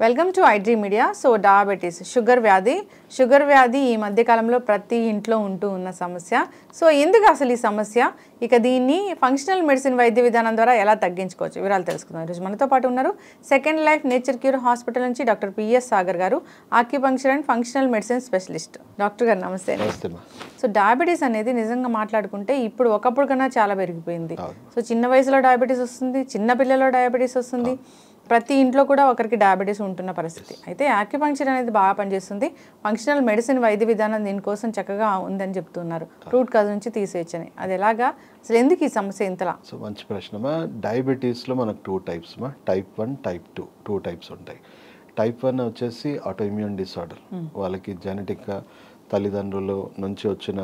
Welcome to iDream media. So diabetes sugar వ్యాధి ఈ మధ్య కాలంలో ప్రతి ఇంట్లో ఉంటూ ఉన్న సమస్య. సో ఎందుకు అసలు ఈ సమస్య, ఇక దీన్ని ఫంక్షనల్ మెడిసిన్ వైద్య విధానం ద్వారా ఎలా తగ్గించుకోవచ్చు వివరాలు తెలుసుకుందాం. ఈరోజు మనతో పాటు ఉన్నారు second life nature cure hospital నుంచి డాక్టర్ పిఎస్ సాగర్ గారు, acupuncture and functional medicine specialist. Doctor గారు నమస్తే. సో డయాబెటీస్ అనేది నిజంగా మాట్లాడుకుంటే ఇప్పుడు ఒకప్పుడు కన్నా చాలా పెరిగిపోయింది. సో చిన్న వయసులో డయాబెటీస్ వస్తుంది, చిన్న పిల్లలో డయాబెటీస్ వస్తుంది, ప్రతి ఇంట్లో కూడా ఒకరికి డయాబెటీస్ ఉంటున్న పరిస్థితి. అయితే యాక్యుపంక్చర్ అనేది బాగా పనిచేస్తుంది, ఫంక్షనల్ మెడిసిన్ వైద్య విధానం దీనికోసం చక్కగా ఉందని చెప్తున్నారు, రూట్ కాజ్ నుంచి తీసేయచ్చని. అది ఎలాగా, అసలు ఎందుకు ఈ సమస్య ఇంతలా? సో మంచి ప్రశ్నమా. డయాబెటీస్లో మనకు 2 టైప్స్ మా, టైప్ 1 టైప్ 2 2 టైప్స్ ఉంటాయి. టైప్ 1 వచ్చేసి ఆటోఇమ్యూన్ డిసార్డర్, వాళ్ళకి జెనెటిక్గా తల్లిదండ్రుల నుంచి వచ్చిన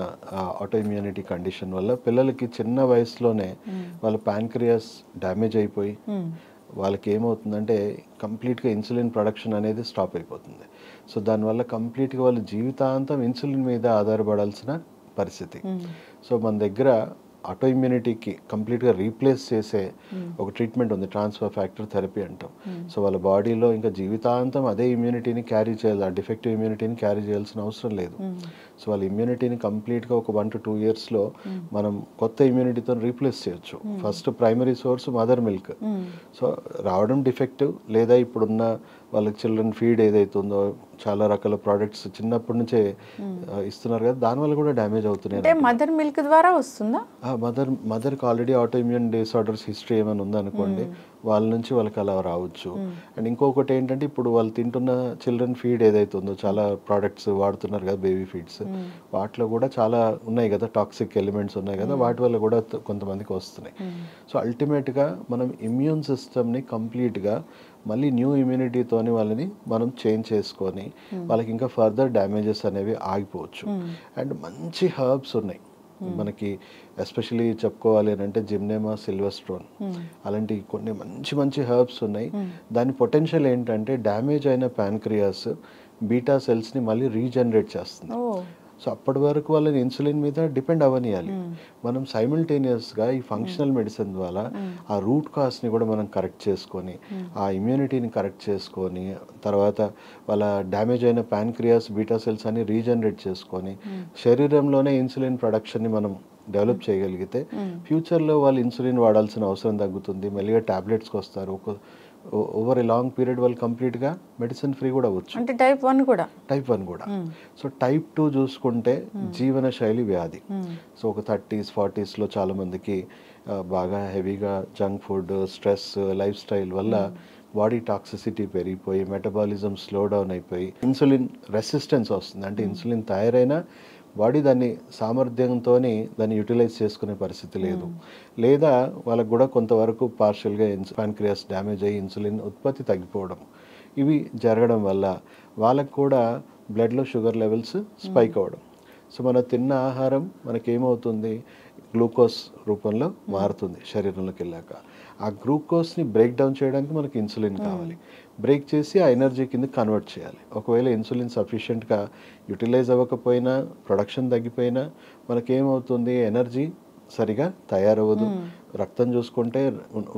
ఆటోఇమ్యూనిటీ కండిషన్ వల్ల పిల్లలకి చిన్న వయసులోనే వాళ్ళ ప్యాంక్రియాస్ డ్యామేజ్ అయిపోయి వాళ్ళకి ఏమవుతుందంటే కంప్లీట్గా ఇన్సులిన్ ప్రొడక్షన్ అనేది స్టాప్ అయిపోతుంది. సో దానివల్ల కంప్లీట్గా వాళ్ళ జీవితాంతం ఇన్సులిన్ మీద ఆధారపడాల్సిన పరిస్థితి. సో మన దగ్గర ఆటోఇమ్యూనిటీకి కంప్లీట్గా రీప్లేస్ చేసే ఒక ట్రీట్మెంట్ ఉంది, ట్రాన్స్ఫర్ ఫ్యాక్టర్ థెరపీ అంటాం. సో వాళ్ళ బాడీలో ఇంకా జీవితాంతం అదే ఇమ్యూనిటీని క్యారీ చేయాలి, ఆ డిఫెక్టివ్ ఇమ్యూనిటీని క్యారీ చేయాల్సిన అవసరం లేదు. సో వాళ్ళ ఇమ్యూనిటీని కంప్లీట్గా ఒక 1 to 2 yearsలో మనం కొత్త ఇమ్యూనిటీతో రీప్లేస్ చేయొచ్చు. First primary source mother milk. So రావడం డిఫెక్టివ్, లేదా ఇప్పుడున్న వాళ్ళకి చిల్డ్రన్ ఫీడ్ ఏదైతుందో చాలా రకాల ప్రోడక్ట్స్ చిన్నప్పటి నుంచే ఇస్తున్నారు కదా, దానివల్ల కూడా డ్యామేజ్ అవుతున్నాయి. మదర్ మిల్క్ ద్వారా వస్తుందా? మదర్కి ఆల్రెడీ ఆటోఇమ్యూన్ డిసార్డర్స్ హిస్టరీ ఏమైనా ఉందనుకోండి, వాళ్ళ నుంచి వాళ్ళకి అలా రావచ్చు. అండ్ ఇంకొకటి ఏంటంటే ఇప్పుడు వాళ్ళు తింటున్న చిల్డ్రన్ ఫీడ్ ఏదైతుందో చాలా ప్రోడక్ట్స్ వాడుతున్నారు కదా, బేబీ ఫీడ్స్, వాటిలో కూడా చాలా ఉన్నాయి కదా, టాక్సిక్ ఎలిమెంట్స్ ఉన్నాయి కదా, వాటి వల్ల కూడా కొంతమందికి వస్తున్నాయి. సో అల్టిమేట్గా మనం ఇమ్యూన్ సిస్టమ్ని కంప్లీట్గా మళ్ళీ న్యూ ఇమ్యూనిటీతోని వాళ్ళని మనం చేంజ్ చేసుకొని వాళ్ళకి ఇంకా ఫర్దర్ డ్యామేజెస్ అనేవి ఆగిపోవచ్చు. అండ్ మంచి హర్బ్స్ ఉన్నాయి మనకి, ఎస్పెషలీ చెప్పుకోవాలి అని అంటే జిమ్నేమా సిల్వెస్ట్రోన్, అలాంటి కొన్ని మంచి మంచి హర్బ్స్ ఉన్నాయి. దాని పొటెన్షియల్ ఏంటంటే డ్యామేజ్ అయిన ప్యాన్క్రియాస్ బీటా సెల్స్ని మళ్ళీ రీజనరేట్ చేస్తుంది. సో అప్పటి వరకు వాళ్ళని ఇన్సులిన్ మీద డిపెండ్ అవ్వనియాలి. మనం సైమిల్టేనియస్గా ఈ ఫంక్షనల్ మెడిసిన్ ద్వారా ఆ రూట్ కాజ్ని కూడా మనం కరెక్ట్ చేసుకొని, ఆ ఇమ్యూనిటీని కరెక్ట్ చేసుకొని, తర్వాత వాళ్ళ డ్యామేజ్ అయిన ప్యాన్క్రియాస్ బీటా సెల్స్ అని రీజనరేట్ చేసుకొని శరీరంలోనే ఇన్సులిన్ ప్రొడక్షన్ని మనం డెవలప్ చేయగలిగితే ఫ్యూచర్లో వాళ్ళు ఇన్సులిన్ వాడాల్సిన అవసరం తగ్గుతుంది, మెల్లిగా ట్యాబ్లెట్స్కి వస్తారు. ఓవర్ ఏ లాంగ్ పీరియడ్ వాళ్ళు కంప్లీట్గా మెడిసిన్ ఫ్రీ కూడా అవ్వచ్చు. అంటే టైప్ 1 కూడా. సో టైప్ 2 చూసుకుంటే జీవన శైలి వ్యాధి. సో ఒక 30s 40sలో చాలా మందికి బాగా హెవీగా junk food, stress, life style వల్ల బాడీ టాక్సిసిటీ పెరిగిపోయి మెటబాలిజం స్లో డౌన్ అయిపోయి ఇన్సులిన్ రెసిస్టెన్స్ వస్తుంది. అంటే ఇన్సులిన్ తయారైనా బాడీ దాన్ని సామర్థ్యంతో దాన్ని యూటిలైజ్ చేసుకునే పరిస్థితి లేదు, లేదా వాళ్ళకు కూడా కొంతవరకు పార్షియల్గా ప్యాన్క్రియాస్ డ్యామేజ్ అయ్యి ఇన్సులిన్ ఉత్పత్తి తగ్గిపోవడం, ఇవి జరగడం వల్ల వాళ్ళకు కూడా బ్లడ్లో షుగర్ లెవెల్స్ స్పైక్ అవ్వడం. సో మనం తిన్న ఆహారం మనకేమవుతుంది, గ్లూకోజ్ రూపంలో మారుతుంది శరీరంలోకి వెళ్ళాక. ఆ గ్లూకోజ్ని బ్రేక్ డౌన్ చేయడానికి మనకి ఇన్సులిన్ కావాలి, బ్రేక్ చేసి ఆ ఎనర్జీ కింద కన్వర్ట్ చేయాలి. ఒకవేళ ఇన్సులిన్ సఫిషియెంట్గా యూటిలైజ్ అవ్వకపోయినా, ప్రొడక్షన్ తగ్గిపోయినా మనకేమవుతుంది, ఎనర్జీ సరిగా తయారవ్వదు. రక్తం చూసుకుంటే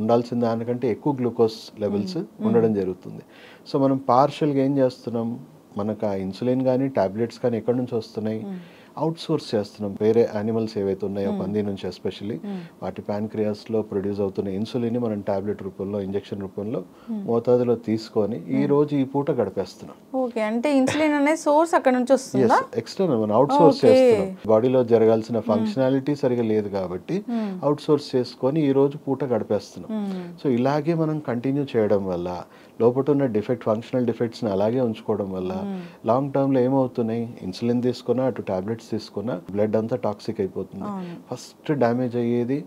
ఉండాల్సిన దానికంటే ఎక్కువ గ్లూకోజ్ లెవెల్స్ ఉండడం జరుగుతుంది. సో మనం పార్షియల్గా ఏం చేస్తున్నాం, మనకు ఆ ఇన్సులిన్ కానీ ట్యాబ్లెట్స్ కానీ ఎక్కడి నుంచి వస్తున్నాయి, అవుట్ సోర్స్ చేస్తున్నాం. వేరే యానిమల్స్ ఏవైతే ఉన్నాయో పంది నుంచి ఎస్పెషల్లీ, వాటి ప్యాన్క్రియాస్లో ప్రొడ్యూస్ అవుతున్న ఇన్సులిన్ మనం టాబ్లెట్ రూపంలో, ఇంజెక్షన్ రూపంలో మోతాదులో తీసుకొని ఈ రోజు ఈ పూట గడిపేస్తున్నాం. ఓకే, అంటే ఇన్సులిన్ అనే సోర్స్ అక్కడ నుంచి వస్తుందా? ఎక్స్టర్నల్ మనం అవుట్ సోర్స్ చేస్తున్నాం. బాడీలో జరగాల్సిన ఫంక్షనాలిటీ సరిగా లేదు కాబట్టి అవుట్ సోర్స్ చేసుకొని ఈ రోజు పూట గడిపేస్తున్నాం. సో ఇలాగే మనం కంటిన్యూ చేయడం వల్ల లోపల ఉన్న డిఫెక్ట్, ఫంక్షనల్ డిఫెక్ట్స్ని అలాగే ఉంచుకోవడం వల్ల లాంగ్ టర్మ్లో ఏమవుతున్నాయి, ఇన్సులిన్ తీసుకున్నా అటు టాబ్లెట్స్ తీసుకున్నా బ్లడ్ అంతా టాక్సిక్ అయిపోతుంది. ఫస్ట్ డ్యామేజ్ అయ్యేది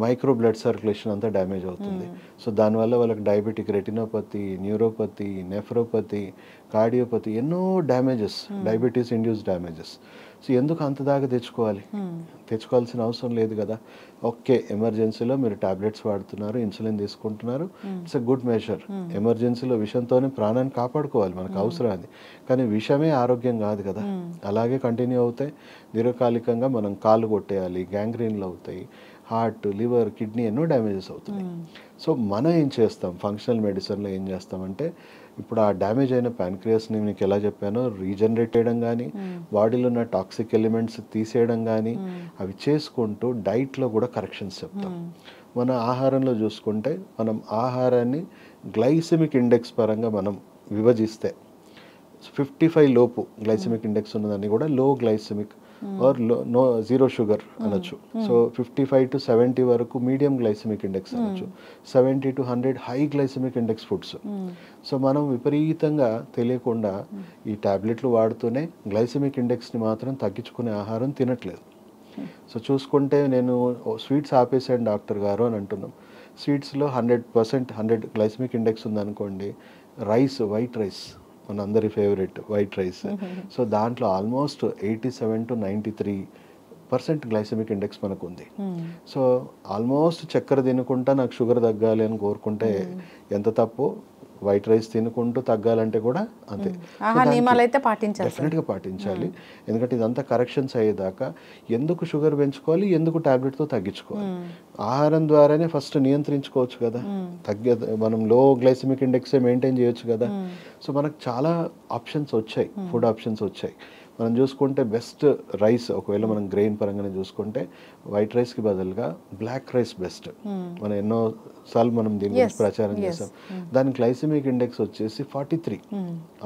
మైక్రో బ్లడ్ సర్క్యులేషన్ అంతా డ్యామేజ్ అవుతుంది. సో దానివల్ల వాళ్ళకి diabetic retinopathy, neuropathy, nephropathy, cardiopathy, ఎన్నో damages, diabetes induce damages. So ఎందుకు అంత దాకా తెచ్చుకోవాల్సిన అవసరం లేదు కదా. ఓకే, ఎమర్జెన్సీలో మీరు టాబ్లెట్స్ వాడుతున్నారు, ఇన్సులిన్ తీసుకుంటున్నారు, ఇట్స్ ఎ గుడ్ మెజర్. ఎమర్జెన్సీలో విషంతోనే ప్రాణాన్ని కాపాడుకోవాలి, మనకు అవసరం అది. కానీ విషమే ఆరోగ్యం కాదు కదా. అలాగే కంటిన్యూ అవుతాయి, దీర్ఘకాలికంగా మనం కాళ్ళు కొట్టేయాలి, గ్యాంగ్రీన్లు అవుతాయి, హార్ట్, లివర్, కిడ్నీ ఎన్నో డ్యామేజెస్ అవుతున్నాయి. సో మనం ఏం చేస్తాం ఫంక్షనల్ మెడిసిన్లో ఏం చేస్తామంటే ఇప్పుడు ఆ డ్యామేజ్ అయిన ప్యాన్క్రియాస్ని మీకు ఎలా చెప్పానో రీజనరేట్ చేయడం కానీ బాడీలో ఉన్న టాక్సిక్ ఎలిమెంట్స్ తీసేయడం కానీ అవి చేసుకుంటూ డైట్లో కూడా కరెక్షన్స్ చెప్తాం. మన ఆహారంలో చూసుకుంటే మనం ఆహారాన్ని గ్లైసెమిక్ ఇండెక్స్ పరంగా మనం విభజిస్తే 55 లోపు గ్లైసెమిక్ ఇండెక్స్ ఉన్నదాన్ని కూడా low glycemic or no zero sugar అనొచ్చు. సో 55 to 70 వరకు మీడియం గ్లైసెమిక్ ఇండెక్స్ అనొచ్చు. 70 to 100 high glycemic index foods. So మనం విపరీతంగా తెలియకుండా ఈ టాబ్లెట్లు వాడుతూనే గ్లైసెమిక్ ఇండెక్స్ని మాత్రం తగ్గించుకునే ఆహారం తినట్లేదు. సో చూసుకుంటే నేను స్వీట్స్ ఆపేసాను డాక్టర్ గారు అని అంటున్నాం. స్వీట్స్లో 100% 100 గ్లైసెమిక్ ఇండెక్స్ ఉందనుకోండి, రైస్, వైట్ రైస్ మన అందరి ఫేవరెట్ వైట్ రైస్. సో దాంట్లో ఆల్మోస్ట్ 87 to 93% గ్లైసెమిక్ ఇండెక్స్ మనకు ఉంది. సో ఆల్మోస్ట్ చక్కెర తినుకుంటా నాకు షుగర్ తగ్గాలి అని కోరుకుంటే ఎంత తప్పు. వైట్ రైస్ తినుకుంటూ తగ్గాలంటే కూడా అంతే. డెఫినెట్గా పాటించాలి. ఎందుకంటే ఇదంతా కరెక్షన్స్ అయ్యేదాకా ఎందుకు షుగర్ పెంచుకోవాలి, ఎందుకు టాబ్లెట్తో తగ్గించుకోవాలి. ఆహారం ద్వారానే ఫస్ట్ నియంత్రించుకోవచ్చు కదా, మనం లో గ్లైసెమిక్ ఇండెక్సే మెయింటైన్ చేయొచ్చు కదా. సో మనకు చాలా ఆప్షన్స్ వచ్చాయి, ఫుడ్ ఆప్షన్స్ వచ్చాయి. మనం చూసుకుంటే బెస్ట్ రైస్ ఒకవేళ మనం గ్రెయిన్ పరంగానే చూసుకుంటే వైట్ రైస్కి బదులుగా బ్లాక్ రైస్ బెస్ట్. మనం ఎన్నో సార్లు మనం దీని గురించి ప్రచారం చేసాం. దాని గ్లైసెమిక్ ఇండెక్స్ వచ్చేసి 43,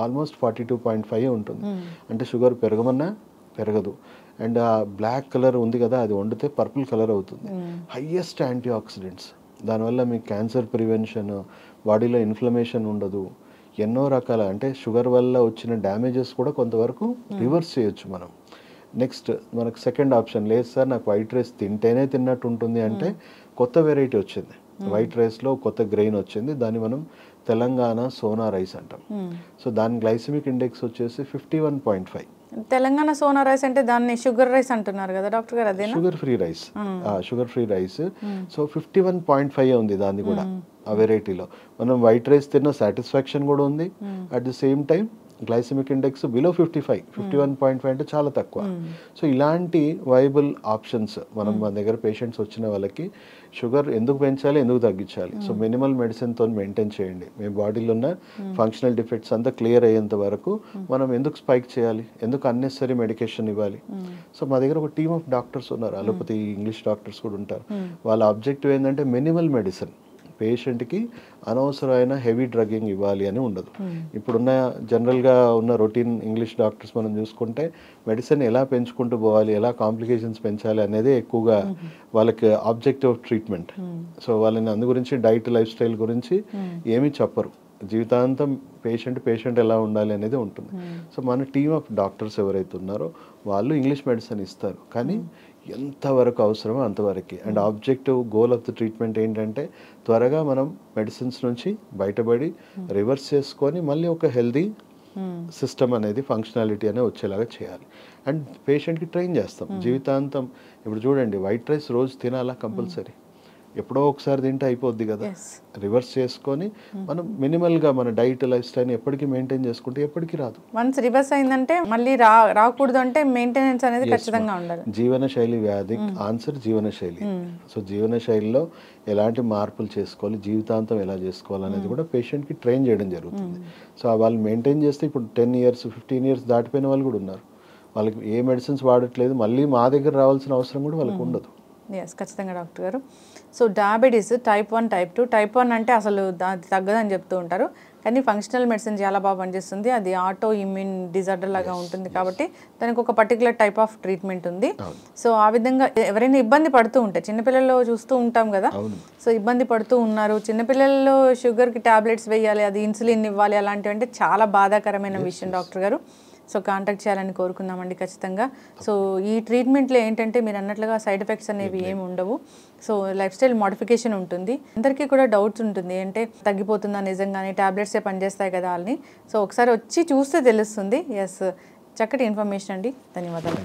ఆల్మోస్ట్ 42.5 ఉంటుంది. అంటే షుగర్ పెరగమన్నా పెరగదు. అండ్ ఆ బ్లాక్ కలర్ ఉంది కదా, అది వండితే పర్పుల్ కలర్ అవుతుంది. హైయెస్ట్ యాంటీ ఆక్సిడెంట్స్, దానివల్ల మీకు క్యాన్సర్ ప్రివెన్షన్, బాడీలో ఇన్ఫ్లమేషన్ ఉండదు, ఎన్నో రకాల అంటే షుగర్ వల్ల వచ్చిన డ్యామేజెస్ కూడా కొంతవరకు రివర్స్ చేయొచ్చు మనం. నెక్స్ట్ మనకు సెకండ్ ఆప్షన్ లేదు సార్ నాకు వైట్ రైస్ తింటేనే తిన్నట్టు ఉంటుంది అంటే కొత్త వెరైటీ వచ్చింది. వైట్ రైస్లో కొత్త గ్రెయిన్ వచ్చింది, దాన్ని మనం తెలంగాణ సోనా రైస్ అంటాం. సో దాని గ్లైసెమిక్ ఇండెక్స్ వచ్చేసి 51.5. తెలంగాణ సోనా రైస్ అంటే దాన్ని షుగర్ రైస్ అంటున్నారు కదా డాక్టర్ గారు, అదే sugar free rice. Sugar free rice. So 51.5 ఉంది దాన్ని కూడా ఆ వెరైటీలో. మనం వైట్ రైస్ తిన్న సాటిస్ఫాక్షన్ కూడా ఉంది. At the same time glycemic index below 55, 51.5 అంటే చాలా తక్కువ. సో ఇలాంటి వైబుల్ ఆప్షన్స్ మనం మన దగ్గర పేషెంట్స్ వచ్చిన వాళ్ళకి షుగర్ ఎందుకు పెంచాలి, ఎందుకు తగ్గించాలి, సో మినిమల్ మెడిసిన్తో మెయింటైన్ చేయండి. మీ బాడీలో ఉన్న ఫంక్షనల్ డిఫెక్ట్స్ అంతా క్లియర్ అయ్యేంత వరకు మనం ఎందుకు స్పైక్ చేయాలి, ఎందుకు అన్నెసరీ మెడికేషన్ ఇవ్వాలి. సో మా దగ్గర ఒక టీమ్ ఆఫ్ డాక్టర్స్ ఉన్నారు, అలోపతి ఇంగ్లీష్ డాక్టర్స్ కూడా ఉంటారు. వాళ్ళ ఆబ్జెక్టివ్ ఏంటంటే మినిమల్ మెడిసిన్, పేషెంట్కి అనవసరమైన హెవీ డ్రగ్గింగ్ ఇవ్వాలి అని ఉండదు. ఇప్పుడున్న జనరల్గా ఉన్న రొటీన్ ఇంగ్లీష్ డాక్టర్స్ మనం చూసుకుంటే మెడిసిన్ ఎలా పెంచుకుంటూ పోవాలి, ఎలా కాంప్లికేషన్స్ పెంచాలి అనేది ఎక్కువగా వాళ్ళకి ఆబ్జెక్టివ్ ఆఫ్ ట్రీట్మెంట్. సో వాళ్ళని అందు గురించి డైట్, లైఫ్ స్టైల్ గురించి ఏమీ చెప్పరు. జీవితాంతం పేషెంట్ ఎలా ఉండాలి అనేది ఉంటుంది. సో మన టీమ్ ఆఫ్ డాక్టర్స్ ఎవరైతే ఉన్నారో వాళ్ళు ఇంగ్లీష్ మెడిసిన్ ఇస్తారు, కానీ ఎంతవరకు అవసరమో అంతవరకు. And objective goal of the treatment ఏంటంటే త్వరగా మనం మెడిసిన్స్ నుంచి బయటపడి రివర్స్ చేసుకొని మళ్ళీ ఒక హెల్దీ సిస్టమ్ అనేది, ఫంక్షనాలిటీ అనేది వచ్చేలాగా చేయాలి. అండ్ పేషెంట్కి ట్రైన్ చేస్తాం జీవితాంతం. ఇప్పుడు చూడండి, వైట్ రైస్ రోజు తినాలా కంపల్సరీ, ఎప్పుడో ఒకసారి తింటే అయిపోద్ది కదా. రివర్స్ చేసుకొని మనం మినిమల్గా మన డైట్, లైఫ్ స్టైల్ ఎప్పటికీ మెయింటైన్ చేసుకుంటే ఎప్పటికీ రాదు. వన్స్ రివర్స్ అయిందంటే మళ్ళీ రాకూడదు అంటే మెయింటెనెన్స్ అనేది ఖచ్చితంగా ఉండాలి. జీవనశైలి వ్యాధి ఆన్సర్ జీవనశైలి. సో జీవనశైలిలో ఎలాంటి మార్పులు చేసుకోవాలి, జీవితాంతం ఎలా చేసుకోవాలి అనేది కూడా పేషెంట్కి ట్రైన్ చేయడం జరుగుతుంది. సో వాళ్ళు మెయింటైన్ చేస్తే ఇప్పుడు 10 years, 15 years దాటిపోయిన వాళ్ళు కూడా ఉన్నారు. వాళ్ళకి ఏ మెడిసిన్స్ వాడట్లేదు, మళ్ళీ మా దగ్గర రావాల్సిన అవసరం కూడా వాళ్ళకి ఉండదు. ఎస్, ఖచ్చితంగా డాక్టర్ గారు. So diabetes type 1, type 2. Type 1 అంటే అసలు తగ్గదని చెప్తూ ఉంటారు, కానీ ఫంక్షనల్ మెడిసిన్ చాలా బాగా పనిచేస్తుంది. అది ఆటో ఇమ్యూన్ డిజార్డర్ లాగా ఉంటుంది కాబట్టి దానికి ఒక పర్టికులర్ టైప్ ఆఫ్ ట్రీట్మెంట్ ఉంది. సో ఆ విధంగా ఎవరైనా ఇబ్బంది పడుతూ ఉంటే, చిన్నపిల్లల్లో చూస్తూ ఉంటాం కదా, సో ఇబ్బంది పడుతూ ఉన్నారు, చిన్నపిల్లల్లో షుగర్కి టాబ్లెట్స్ వేయాలి, అది ఇన్సులిన్ ఇవ్వాలి, అలాంటివి అంటే చాలా బాధాకరమైన విషయం డాక్టర్ గారు. సో కాంటాక్ట్ చేయాలని కోరుకుందామండి ఖచ్చితంగా. సో ఈ ట్రీట్మెంట్లో ఏంటంటే మీరు అన్నట్లుగా సైడ్ ఎఫెక్ట్స్ అనేవి ఏమి ఉండవు. సో లైఫ్ స్టైల్ మోడిఫికేషన్ ఉంటుంది. అందరికీ కూడా డౌట్స్ ఉంటుంది, అంటే తగ్గిపోతుందా నిజంగానే, టాబ్లెట్సే పనిచేస్తాయి కదా అని. సో ఒకసారి వచ్చి చూస్తే తెలుస్తుంది. ఎస్, చక్కటి ఇన్ఫర్మేషన్ అండి, ధన్యవాదాలు.